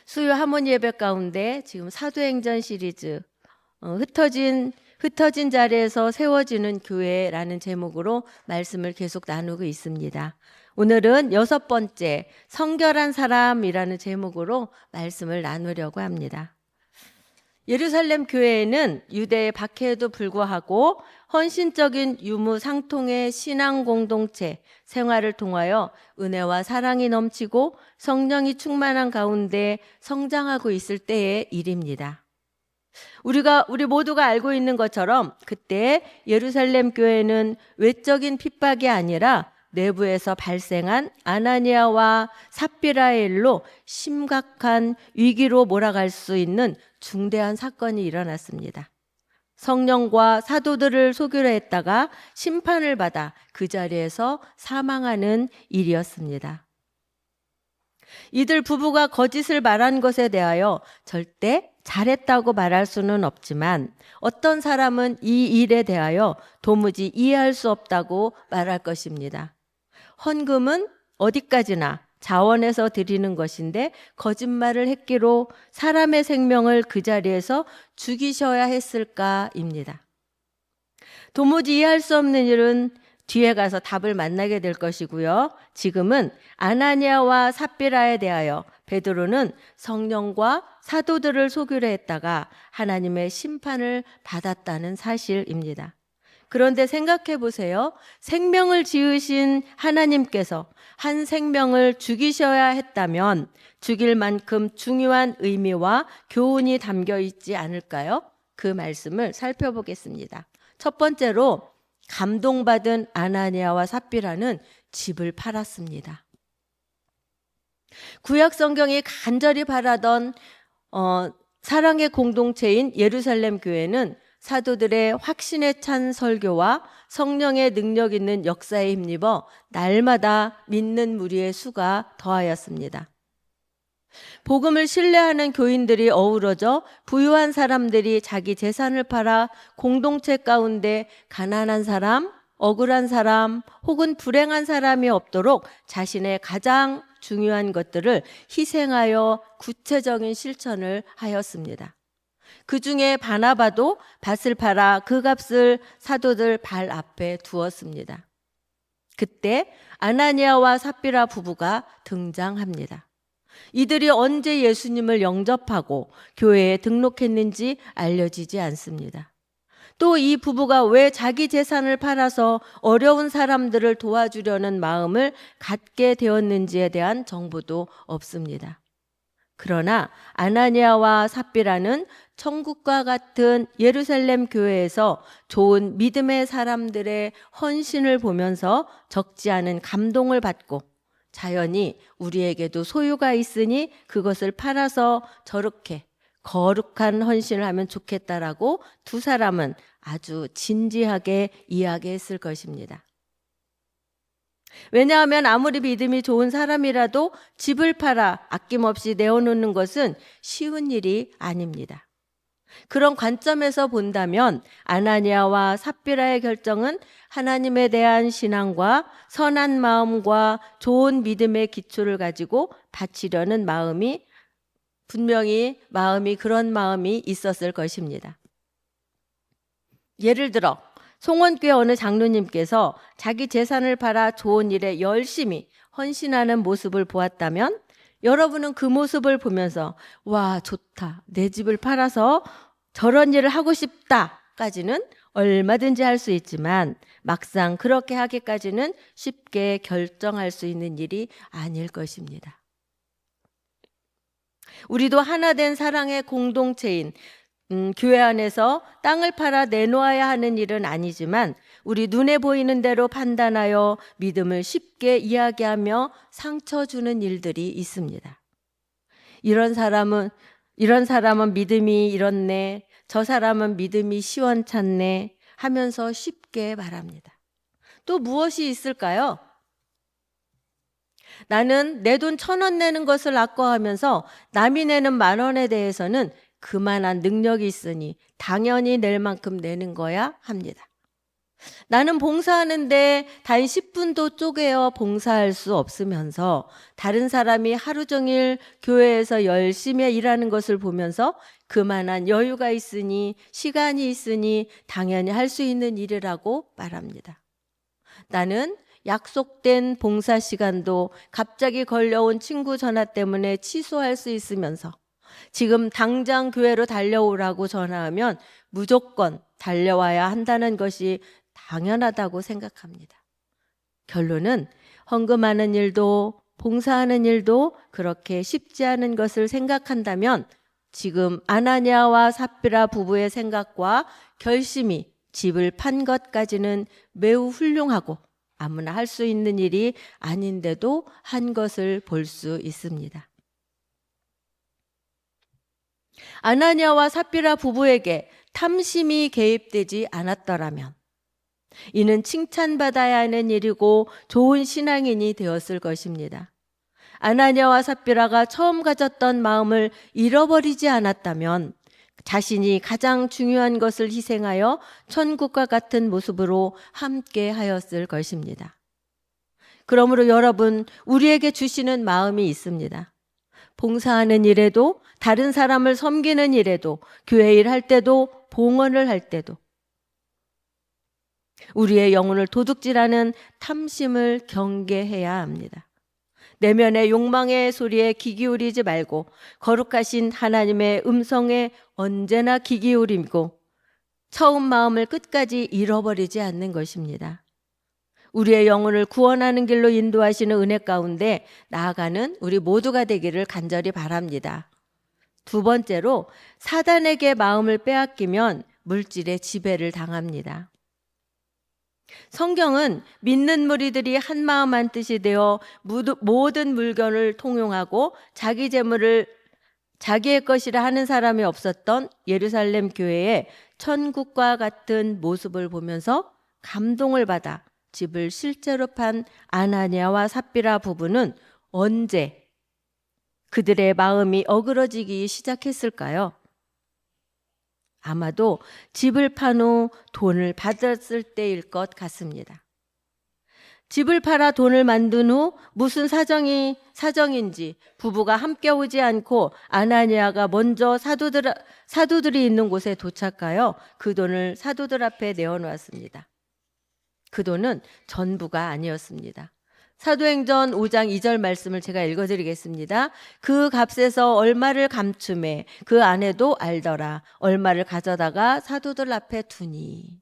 수요 하모니 예배 가운데 지금 사도행전 시리즈 흩어진 자리에서 세워지는 교회라는 제목으로 말씀을 계속 나누고 있습니다. 오늘은 6번째 성결한 사람이라는 제목으로 말씀을 나누려고 합니다. 예루살렘 교회에는 유대의 박해에도 불구하고 헌신적인 유무상통의 신앙 공동체 생활을 통하여 은혜와 사랑이 넘치고 성령이 충만한 가운데 성장하고 있을 때의 일입니다. 우리 모두가 알고 있는 것처럼 그때 예루살렘 교회는 외적인 핍박이 아니라 내부에서 발생한 아나니아와 삽비라의 일로 심각한 위기로 몰아갈 수 있는 중대한 사건이 일어났습니다. 성령과 사도들을 속이려 했다가 심판을 받아 그 자리에서 사망하는 일이었습니다. 이들 부부가 거짓을 말한 것에 대하여 절대 잘했다고 말할 수는 없지만 어떤 사람은 이 일에 대하여 도무지 이해할 수 없다고 말할 것입니다. 헌금은 어디까지나 자원해서 드리는 것인데 거짓말을 했기로 사람의 생명을 그 자리에서 죽이셔야 했을까입니다. 도무지 이해할 수 없는 일은 뒤에 가서 답을 만나게 될 것이고요. 지금은 아나니아와 삽비라에 대하여 베드로는 성령과 사도들을 속이려 했다가 하나님의 심판을 받았다는 사실입니다. 그런데 생각해 보세요. 생명을 지으신 하나님께서 한 생명을 죽이셔야 했다면 죽일 만큼 중요한 의미와 교훈이 담겨 있지 않을까요? 그 말씀을 살펴보겠습니다. 첫 번째로 감동받은 아나니아와 삽비라는 집을 팔았습니다. 구약 성경이 간절히 바라던 사랑의 공동체인 예루살렘 교회는 사도들의 확신에 찬 설교와 성령의 능력 있는 역사에 힘입어 날마다 믿는 무리의 수가 더하였습니다. 복음을 신뢰하는 교인들이 어우러져 부유한 사람들이 자기 재산을 팔아 공동체 가운데 가난한 사람, 억울한 사람 혹은 불행한 사람이 없도록 자신의 가장 중요한 것들을 희생하여 구체적인 실천을 하였습니다. 그 중에 바나바도 밭을 팔아 그 값을 사도들 발 앞에 두었습니다. 그때 아나니아와 삽비라 부부가 등장합니다. 이들이 언제 예수님을 영접하고 교회에 등록했는지 알려지지 않습니다. 또 이 부부가 왜 자기 재산을 팔아서 어려운 사람들을 도와주려는 마음을 갖게 되었는지에 대한 정보도 없습니다. 그러나 아나니아와 삽비라는 천국과 같은 예루살렘 교회에서 좋은 믿음의 사람들의 헌신을 보면서 적지 않은 감동을 받고 자연히 우리에게도 소유가 있으니 그것을 팔아서 저렇게 거룩한 헌신을 하면 좋겠다라고 두 사람은 아주 진지하게 이야기했을 것입니다. 왜냐하면 아무리 믿음이 좋은 사람이라도 집을 팔아 아낌없이 내어놓는 것은 쉬운 일이 아닙니다. 그런 관점에서 본다면 아나니아와 삽비라의 결정은 하나님에 대한 신앙과 선한 마음과 좋은 믿음의 기초를 가지고 바치려는 마음이 분명히 그런 마음이 있었을 것입니다. 예를 들어 송원교회 어느 장로님께서 자기 재산을 팔아 좋은 일에 열심히 헌신하는 모습을 보았다면 여러분은 그 모습을 보면서 와 좋다, 내 집을 팔아서 저런 일을 하고 싶다까지는 얼마든지 할 수 있지만 막상 그렇게 하기까지는 쉽게 결정할 수 있는 일이 아닐 것입니다. 우리도 하나된 사랑의 공동체인 교회 안에서 땅을 팔아 내놓아야 하는 일은 아니지만 우리 눈에 보이는 대로 판단하여 믿음을 쉽게 이야기하며 상처 주는 일들이 있습니다. 이런 사람은 믿음이 이렇네, 저 사람은 믿음이 시원찮네 하면서 쉽게 말합니다. 또 무엇이 있을까요? 나는 내 돈 1,000원 내는 것을 아까워하면서 남이 내는 10,000원에 대해서는 그만한 능력이 있으니 당연히 낼 만큼 내는 거야 합니다. 나는 봉사하는데 단 10분도 쪼개어 봉사할 수 없으면서 다른 사람이 하루 종일 교회에서 열심히 일하는 것을 보면서 그만한 여유가 있으니, 시간이 있으니 당연히 할 수 있는 일이라고 말합니다. 나는 약속된 봉사 시간도 갑자기 걸려온 친구 전화 때문에 취소할 수 있으면서 지금 당장 교회로 달려오라고 전화하면 무조건 달려와야 한다는 것이 당연하다고 생각합니다. 결론은 헌금하는 일도 봉사하는 일도 그렇게 쉽지 않은 것을 생각한다면 지금 아나니아와 삽비라 부부의 생각과 결심이 집을 판 것까지는 매우 훌륭하고 아무나 할 수 있는 일이 아닌데도 한 것을 볼 수 있습니다. 아나니아와 삽비라 부부에게 탐심이 개입되지 않았더라면 이는 칭찬받아야 하는 일이고 좋은 신앙인이 되었을 것입니다. 아나니아와 삽비라가 처음 가졌던 마음을 잃어버리지 않았다면 자신이 가장 중요한 것을 희생하여 천국과 같은 모습으로 함께 하였을 것입니다. 그러므로 여러분, 우리에게 주시는 마음이 있습니다. 봉사하는 일에도, 다른 사람을 섬기는 일에도, 교회 일 할 때도, 봉헌을 할 때도 우리의 영혼을 도둑질하는 탐심을 경계해야 합니다. 내면의 욕망의 소리에 귀 기울이지 말고 거룩하신 하나님의 음성에 언제나 귀 기울이고 처음 마음을 끝까지 잃어버리지 않는 것입니다. 우리의 영혼을 구원하는 길로 인도하시는 은혜 가운데 나아가는 우리 모두가 되기를 간절히 바랍니다. 두 번째로, 사단에게 마음을 빼앗기면 물질의 지배를 당합니다. 성경은 믿는 무리들이 한 마음 한 뜻이 되어 모든 물건을 통용하고 자기 재물을 자기의 것이라 하는 사람이 없었던 예루살렘 교회의 천국과 같은 모습을 보면서 감동을 받아 집을 실제로 판 아나니아와 삽비라 부부는 언제 그들의 마음이 어그러지기 시작했을까요? 아마도 집을 판 후 돈을 받았을 때일 것 같습니다. 집을 팔아 돈을 만든 후 무슨 사정인지 부부가 함께 오지 않고 아나니아가 먼저 사도들이 있는 곳에 도착하여 그 돈을 사도들 앞에 내어놓았습니다. 그 돈은 전부가 아니었습니다. 사도행전 5장 2절 말씀을 제가 읽어드리겠습니다. 그 값에서 얼마를 감춤해 그 아내도 알더라. 얼마를 가져다가 사도들 앞에 두니.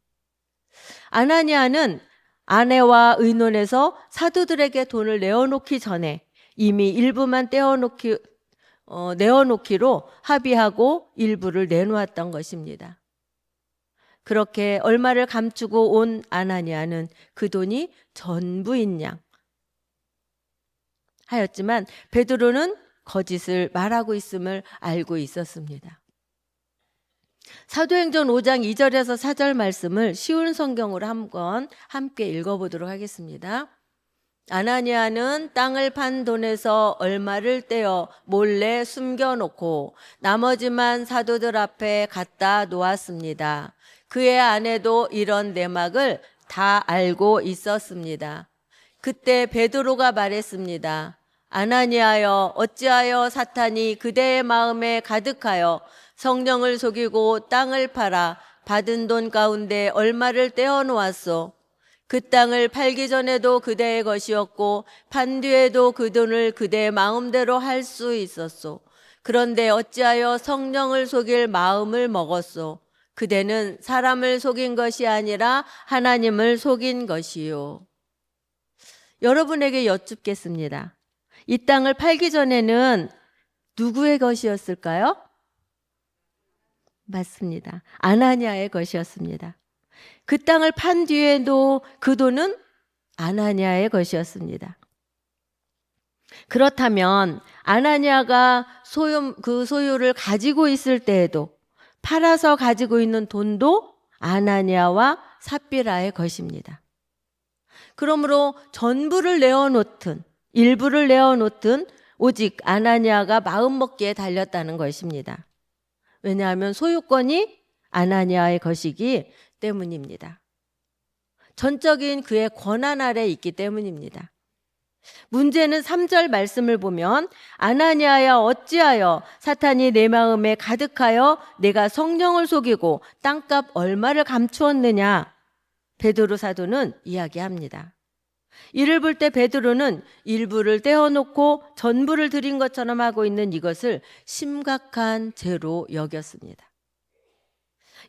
아나니아는 아내와 의논해서 사도들에게 돈을 내어놓기 전에 이미 일부만 내어놓기로 합의하고 일부를 내놓았던 것입니다. 그렇게 얼마를 감추고 온 아나니아는 그 돈이 전부인 양 하였지만 베드로는 거짓을 말하고 있음을 알고 있었습니다. 사도행전 5장 2절에서 4절 말씀을 쉬운 성경으로 한번 함께 읽어보도록 하겠습니다. 아나니아는 땅을 판 돈에서 얼마를 떼어 몰래 숨겨놓고 나머지만 사도들 앞에 갖다 놓았습니다. 그의 아내도 이런 내막을 다 알고 있었습니다. 그때 베드로가 말했습니다. 아나니아여, 어찌하여 사탄이 그대의 마음에 가득하여 성령을 속이고 땅을 팔아 받은 돈 가운데 얼마를 떼어 놓았소? 그 땅을 팔기 전에도 그대의 것이었고 판 뒤에도 그 돈을 그대의 마음대로 할 수 있었소. 그런데 어찌하여 성령을 속일 마음을 먹었소? 그대는 사람을 속인 것이 아니라 하나님을 속인 것이요. 여러분에게 여쭙겠습니다. 이 땅을 팔기 전에는 누구의 것이었을까요? 맞습니다. 아나니아의 것이었습니다. 그 땅을 판 뒤에도 그 돈은 아나니아의 것이었습니다. 그렇다면 아나니아가 그 소유를 가지고 있을 때에도 팔아서 가지고 있는 돈도 아나니아와 삽비라의 것입니다. 그러므로 전부를 내어놓든 일부를 내어놓든 오직 아나니아가 마음먹기에 달렸다는 것입니다. 왜냐하면 소유권이 아나니아의 것이기 때문입니다. 전적인 그의 권한 아래 있기 때문입니다. 문제는 3절 말씀을 보면 아나니아야 어찌하여 사탄이 내 마음에 가득하여 내가 성령을 속이고 땅값 얼마를 감추었느냐, 베드로 사도는 이야기합니다. 이를 볼 때 베드로는 일부를 떼어놓고 전부를 드린 것처럼 하고 있는 이것을 심각한 죄로 여겼습니다.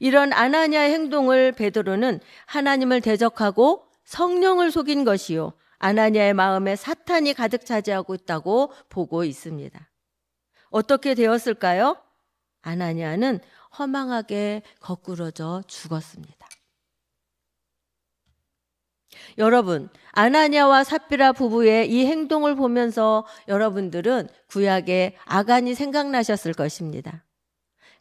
이런 아나니아의 행동을 베드로는 하나님을 대적하고 성령을 속인 것이요, 아나니아의 마음에 사탄이 가득 차지하고 있다고 보고 있습니다. 어떻게 되었을까요? 아나니아는 허망하게 거꾸러져 죽었습니다. 여러분, 아나니아와 삽비라 부부의 이 행동을 보면서 여러분들은 구약의 아간이 생각나셨을 것입니다.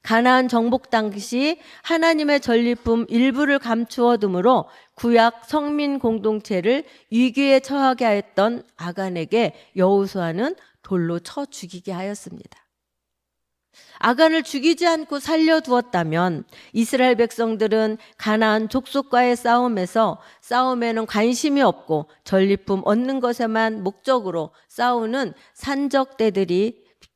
가나안 정복 당시 하나님의 전리품 일부를 감추어 둠으로 구약 성민 공동체를 위기에 처하게 하였던 아간에게 여호수아는 돌로 쳐 죽이게 하였습니다. 아간을 죽이지 않고 살려두었다면 이스라엘 백성들은 가나안 족속과의 싸움에는 관심이 없고 전리품 얻는 것에만 목적으로 싸우는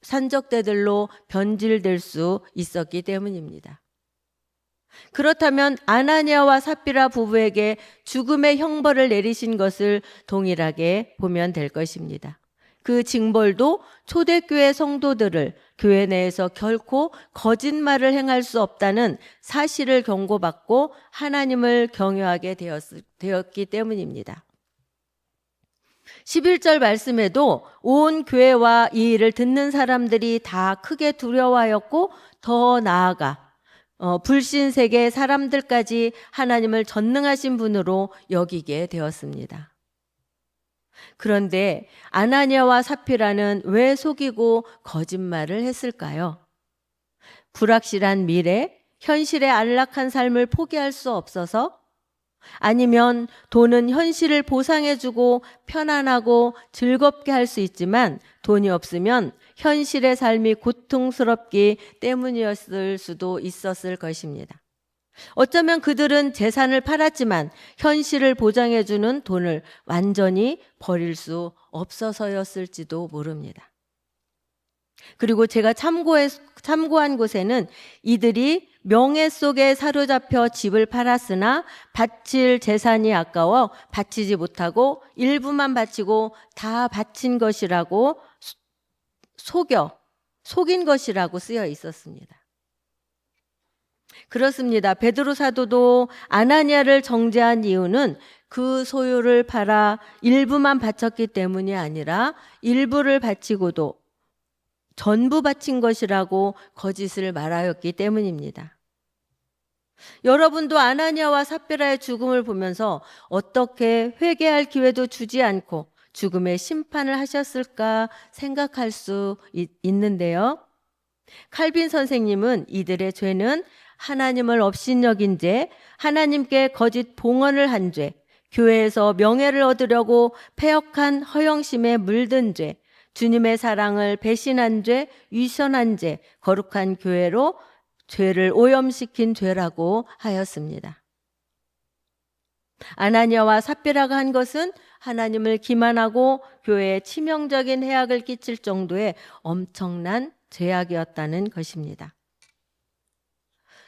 산적대들로 변질될 수 있었기 때문입니다. 그렇다면 아나니아와 삽비라 부부에게 죽음의 형벌을 내리신 것을 동일하게 보면 될 것입니다. 그 징벌도 초대교회 성도들을 교회 내에서 결코 거짓말을 행할 수 없다는 사실을 경고받고 하나님을 경외하게 되었기 때문입니다. 11절 말씀에도 온 교회와 이 일을 듣는 사람들이 다 크게 두려워하였고 더 나아가 불신세계 사람들까지 하나님을 전능하신 분으로 여기게 되었습니다. 그런데 아나니아와 삽비라는 왜 속이고 거짓말을 했을까요? 불확실한 미래, 현실의 안락한 삶을 포기할 수 없어서? 아니면 돈은 현실을 보상해주고 편안하고 즐겁게 할 수 있지만 돈이 없으면 현실의 삶이 고통스럽기 때문이었을 수도 있었을 것입니다. 어쩌면 그들은 재산을 팔았지만 현실을 보장해주는 돈을 완전히 버릴 수 없어서였을지도 모릅니다. 그리고 제가 참고한 곳에는 이들이 명예 속에 사로잡혀 집을 팔았으나 바칠 재산이 아까워 바치지 못하고 일부만 바치고 다 바친 것이라고 속인 것이라고 쓰여 있었습니다. 그렇습니다. 베드로 사도도 아나니아를 정죄한 이유는 그 소유를 팔아 일부만 바쳤기 때문이 아니라 일부를 바치고도 전부 바친 것이라고 거짓을 말하였기 때문입니다. 여러분도 아나니아와 삽비라의 죽음을 보면서 어떻게 회개할 기회도 주지 않고 죽음의 심판을 하셨을까 생각할 수 있는데요. 칼빈 선생님은 이들의 죄는 하나님을 업신여긴 죄, 하나님께 거짓 봉헌을 한 죄, 교회에서 명예를 얻으려고 패역한 허영심에 물든 죄, 주님의 사랑을 배신한 죄, 위선한 죄, 거룩한 교회로 죄를 오염시킨 죄라고 하였습니다. 아나니아와 삽비라가 한 것은 하나님을 기만하고 교회에 치명적인 해악을 끼칠 정도의 엄청난 죄악이었다는 것입니다.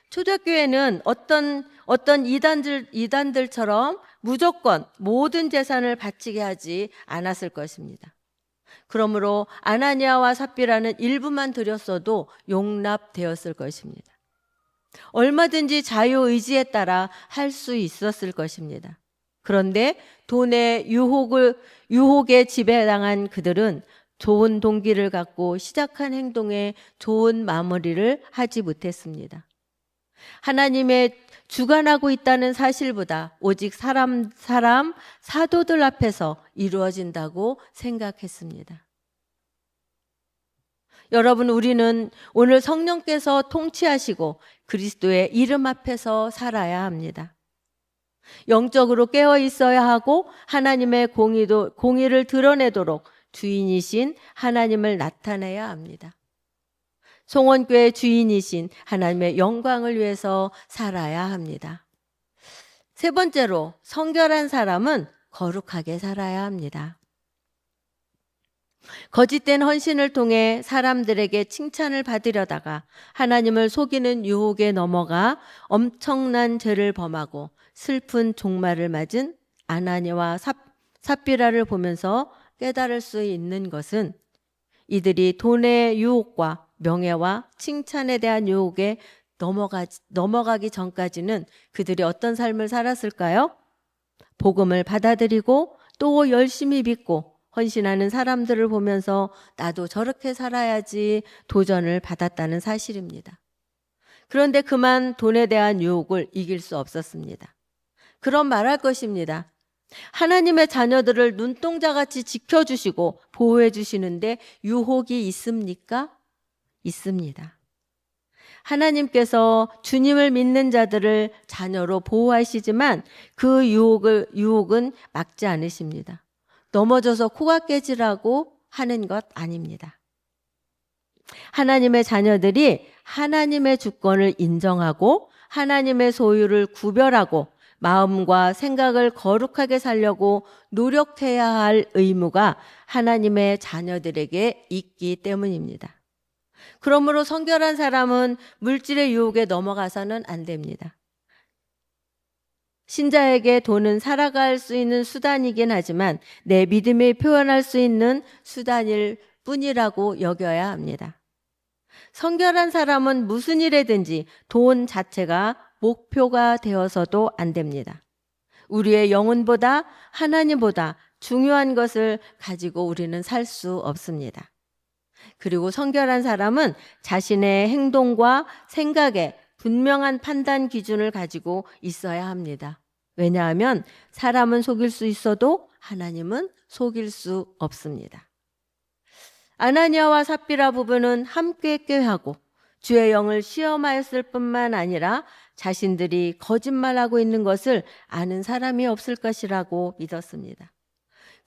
초대교회는 어떤 이단들처럼 무조건 모든 재산을 바치게 하지 않았을 것입니다. 그러므로 아나니아와 삽비라는 일부만 드렸어도 용납되었을 것입니다. 얼마든지 자유의지에 따라 할 수 있었을 것입니다. 그런데 돈의 유혹에 지배당한 그들은 좋은 동기를 갖고 시작한 행동에 좋은 마무리를 하지 못했습니다. 하나님의 주관하고 있다는 사실보다 오직 사도들 앞에서 이루어진다고 생각했습니다. 여러분, 우리는 오늘 성령께서 통치하시고 그리스도의 이름 앞에서 살아야 합니다. 영적으로 깨어 있어야 하고 하나님의 공의를 드러내도록 주인이신 하나님을 나타내야 합니다. 송원교회 주인이신 하나님의 영광을 위해서 살아야 합니다. 세 번째로, 성결한 사람은 거룩하게 살아야 합니다. 거짓된 헌신을 통해 사람들에게 칭찬을 받으려다가 하나님을 속이는 유혹에 넘어가 엄청난 죄를 범하고 슬픈 종말을 맞은 아나니아와 삽비라를 보면서 깨달을 수 있는 것은, 이들이 돈의 유혹과 명예와 칭찬에 대한 유혹에 넘어가기 전까지는 그들이 어떤 삶을 살았을까요? 복음을 받아들이고 또 열심히 믿고 헌신하는 사람들을 보면서 나도 저렇게 살아야지 도전을 받았다는 사실입니다. 그런데 그만 돈에 대한 유혹을 이길 수 없었습니다. 그럼 말할 것입니다. 하나님의 자녀들을 눈동자같이 지켜주시고 보호해 주시는데 유혹이 있습니까? 있습니다. 하나님께서 주님을 믿는 자들을 자녀로 보호하시지만 그 유혹은 막지 않으십니다. 넘어져서 코가 깨지라고 하는 것 아닙니다. 하나님의 자녀들이 하나님의 주권을 인정하고 하나님의 소유를 구별하고 마음과 생각을 거룩하게 살려고 노력해야 할 의무가 하나님의 자녀들에게 있기 때문입니다. 그러므로 성결한 사람은 물질의 유혹에 넘어가서는 안 됩니다. 신자에게 돈은 살아갈 수 있는 수단이긴 하지만 내 믿음을 표현할 수 있는 수단일 뿐이라고 여겨야 합니다. 성결한 사람은 무슨 일에든지 돈 자체가 목표가 되어서도 안 됩니다. 우리의 영혼보다 하나님보다 중요한 것을 가지고 우리는 살 수 없습니다. 그리고 성결한 사람은 자신의 행동과 생각에 분명한 판단 기준을 가지고 있어야 합니다. 왜냐하면 사람은 속일 수 있어도 하나님은 속일 수 없습니다. 아나니아와 삽비라 부부는 함께 꾀하고 주의 영을 시험하였을 뿐만 아니라 자신들이 거짓말하고 있는 것을 아는 사람이 없을 것이라고 믿었습니다.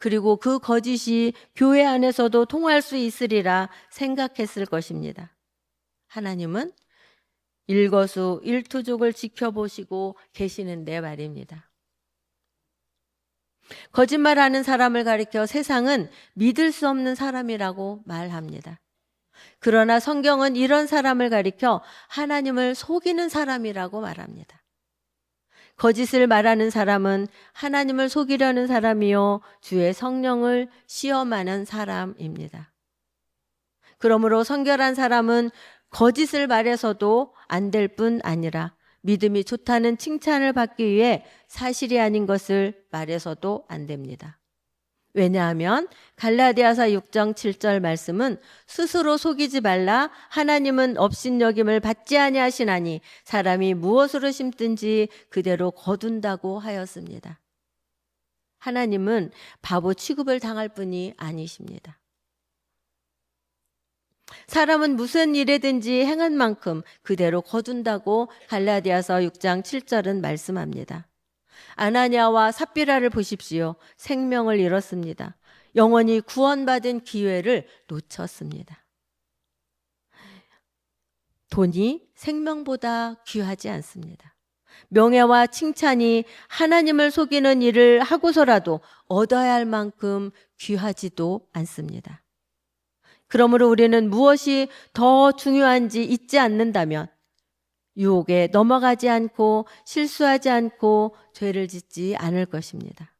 그리고 그 거짓이 교회 안에서도 통할 수 있으리라 생각했을 것입니다. 하나님은 일거수일투족을 지켜보시고 계시는데 말입니다. 거짓말하는 사람을 가리켜 세상은 믿을 수 없는 사람이라고 말합니다. 그러나 성경은 이런 사람을 가리켜 하나님을 속이는 사람이라고 말합니다. 거짓을 말하는 사람은 하나님을 속이려는 사람이요 주의 성령을 시험하는 사람입니다. 그러므로 성결한 사람은 거짓을 말해서도 안 될 뿐 아니라 믿음이 좋다는 칭찬을 받기 위해 사실이 아닌 것을 말해서도 안 됩니다. 왜냐하면 갈라디아서 6장 7절 말씀은 스스로 속이지 말라, 하나님은 업신여김을 받지 아니하시나니 사람이 무엇으로 심든지 그대로 거둔다고 하였습니다. 하나님은 바보 취급을 당할 뿐이 아니십니다. 사람은 무슨 일에든지 행한 만큼 그대로 거둔다고 갈라디아서 6장 7절은 말씀합니다. 아나니아와 삽비라를 보십시오. 생명을 잃었습니다. 영원히 구원받은 기회를 놓쳤습니다. 돈이 생명보다 귀하지 않습니다. 명예와 칭찬이 하나님을 속이는 일을 하고서라도 얻어야 할 만큼 귀하지도 않습니다. 그러므로 우리는 무엇이 더 중요한지 잊지 않는다면 유혹에 넘어가지 않고 실수하지 않고 죄를 짓지 않을 것입니다.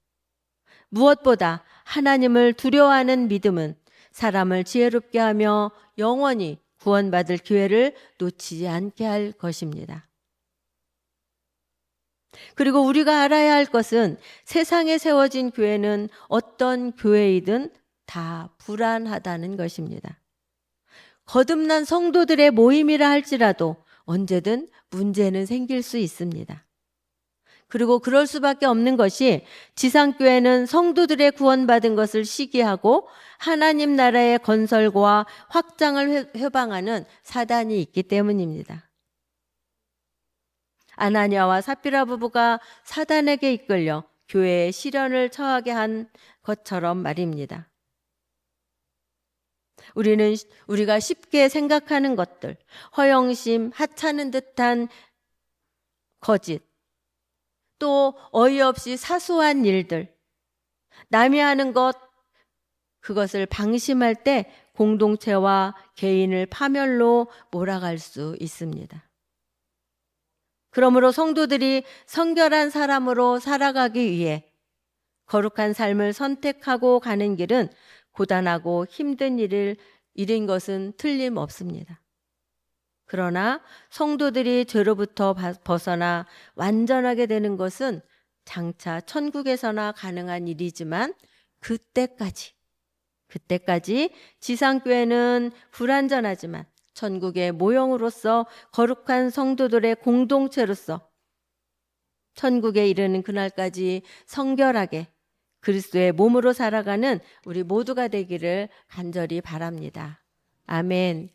무엇보다 하나님을 두려워하는 믿음은 사람을 지혜롭게 하며 영원히 구원받을 기회를 놓치지 않게 할 것입니다. 그리고 우리가 알아야 할 것은 세상에 세워진 교회는 어떤 교회이든 다 불안하다는 것입니다. 거듭난 성도들의 모임이라 할지라도 언제든 문제는 생길 수 있습니다. 그리고 그럴 수밖에 없는 것이 지상교회는 성도들의 구원받은 것을 시기하고 하나님 나라의 건설과 확장을 회방하는 사단이 있기 때문입니다. 아나니아와 삽비라 부부가 사단에게 이끌려 교회에 시련을 처하게 한 것처럼 말입니다. 우리가 쉽게 생각하는 것들, 허영심, 하찮은 듯한 거짓, 또 어이없이 사소한 일들, 남이 하는 것, 그것을 방심할 때 공동체와 개인을 파멸로 몰아갈 수 있습니다. 그러므로 성도들이 성결한 사람으로 살아가기 위해 거룩한 삶을 선택하고 가는 길은 고단하고 힘든 일인 것은 틀림없습니다. 그러나 성도들이 죄로부터 벗어나 완전하게 되는 것은 장차 천국에서나 가능한 일이지만 그때까지 지상교회는 불완전하지만 천국의 모형으로서 거룩한 성도들의 공동체로서 천국에 이르는 그날까지 성결하게 그리스도의 몸으로 살아가는 우리 모두가 되기를 간절히 바랍니다. 아멘.